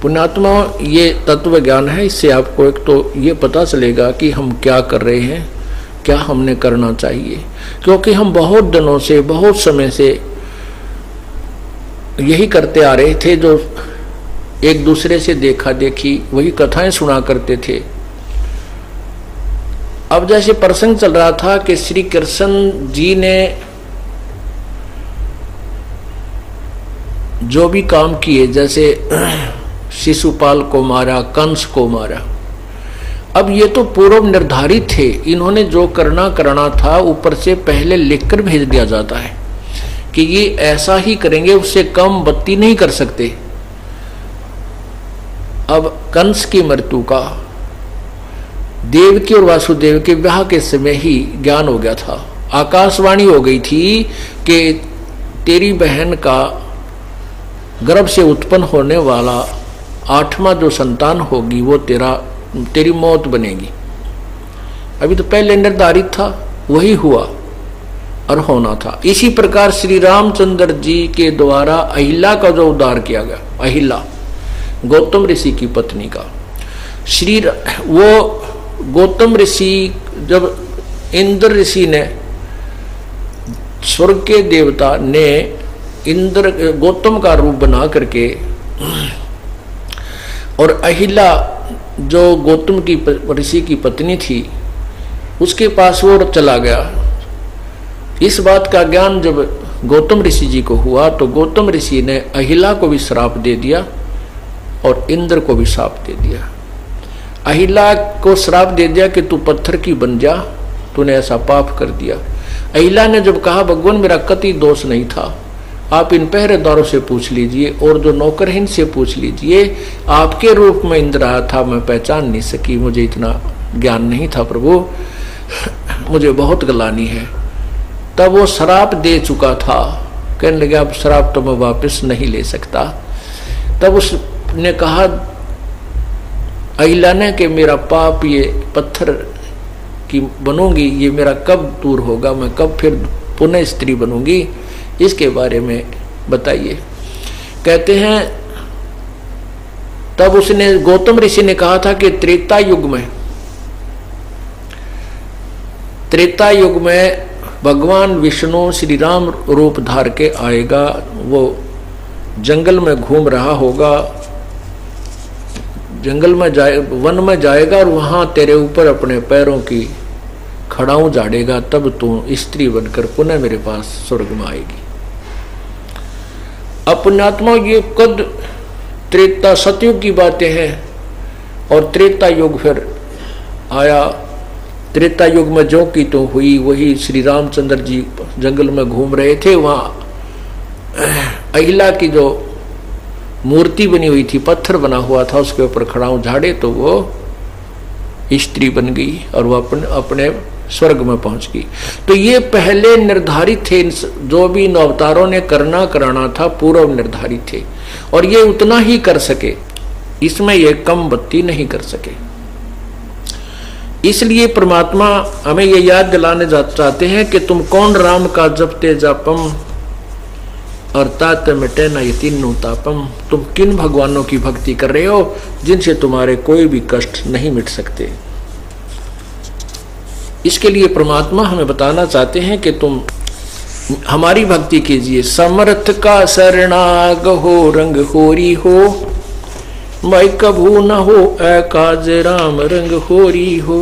पुण्यात्मा, ये तत्व ज्ञान है। इससे आपको एक तो ये पता चलेगा कि हम क्या कर रहे हैं, क्या हमने करना चाहिए। क्योंकि हम बहुत दिनों से, बहुत समय से यही करते आ रहे थे, जो एक दूसरे से देखा देखी वही कथाएं सुना करते थे। अब जैसे प्रसंग चल रहा था कि श्री कृष्ण जी ने जो भी काम किए, जैसे शिशुपाल को मारा, कंस को मारा, अब ये तो पूर्व निर्धारित थे। इन्होंने जो करना था ऊपर से पहले लिखकर भेज दिया जाता है कि ये ऐसा ही करेंगे, उससे कम बत्ती नहीं कर सकते। अब कंस की मृत्यु का देवकी और वासुदेव के विवाह के समय ही ज्ञान हो गया था। आकाशवाणी हो गई थी कि तेरी बहन का गर्भ से उत्पन्न होने वाला 8वां जो संतान होगी वो तेरी मौत बनेगी। अभी तो पहले निर्धारित था, वही हुआ और होना था। इसी प्रकार श्री रामचंद्र जी के द्वारा अहिल्या का जो उद्धार किया गया, अहिल्या गौतम ऋषि की पत्नी का, वो गौतम ऋषि, जब इंद्र ऋषि ने, स्वर्ग के देवता ने इंद्र गौतम का रूप बना करके, और अहिल्या जो गौतम की ऋषि की पत्नी थी उसके पास वो चला गया। इस बात का ज्ञान जब गौतम ऋषि जी को हुआ तो गौतम ऋषि ने अहिल्या को भी श्राप दे दिया और इंद्र को भी श्राप दे दिया। अहिल्या को श्राप दे दिया कि तू पत्थर की बन जा, तूने ऐसा पाप कर दिया। अहिल्या ने जब कहा भगवान मेरा कति दोष नहीं था, आप इन पहरेदारों से पूछ लीजिए और जो नौकर हैं इनसे पूछ लीजिए, आपके रूप में इंद्र आया था, मैं पहचान नहीं सकी, मुझे इतना ज्ञान नहीं था प्रभु, मुझे बहुत गलानी है। तब वो श्राप दे चुका था, कहने लगा अब श्राप तो मैं वापस नहीं ले सकता। तब उसने कहा अहिल्या ने कि मेरा पाप, ये पत्थर की बनूंगी, ये मेरा कब दूर होगा, मैं कब फिर पुनः स्त्री बनूंगी, इसके बारे में बताइए। कहते हैं तब उसने, गौतम ऋषि ने कहा था कि त्रेता युग में भगवान विष्णु श्री राम रूप धार के आएगा, वो जंगल में घूम रहा होगा, जंगल में वन में जाएगा और वहां तेरे ऊपर अपने पैरों की खड़ाऊ झाड़ेगा, तब तू स्त्री बनकर पुनः मेरे पास स्वर्ग में आएगी। पुण्यात्मा, ये कद त्रेता सतयुग की बातें हैं और त्रेता युग फिर आया। त्रेता युग में जो की तो हुई वही, श्री रामचंद्र जी जंगल में घूम रहे थे, वहां अहिल्या की जो मूर्ति बनी हुई थी, पत्थर बना हुआ था, उसके ऊपर खड़ाऊ झाड़े तो वो स्त्री बन गई और वो अपने स्वर्ग में पहुंच गई। तो ये पहले निर्धारित थे, जो भी इन अवतारों ने कराना था पूर्व निर्धारित थे, और ये उतना ही कर सके, इसमें ये कम बत्ती नहीं कर सके। इसलिए परमात्मा हमें ये याद दिलाने चाहते हैं कि तुम कौन राम का जपते जापम और तात मिटे न ये तीनों तापम, तुम किन भगवानों की भक्ति कर रहे हो जिनसे तुम्हारे कोई भी कष्ट नहीं मिट सकते। इसके लिए परमात्मा हमें बताना चाहते हैं कि तुम हमारी भक्ति कीजिए। समर्थ का शरणाग हो, रंग होरी हो, मैं कभू न हो, ए काज राम रंग होरी हो।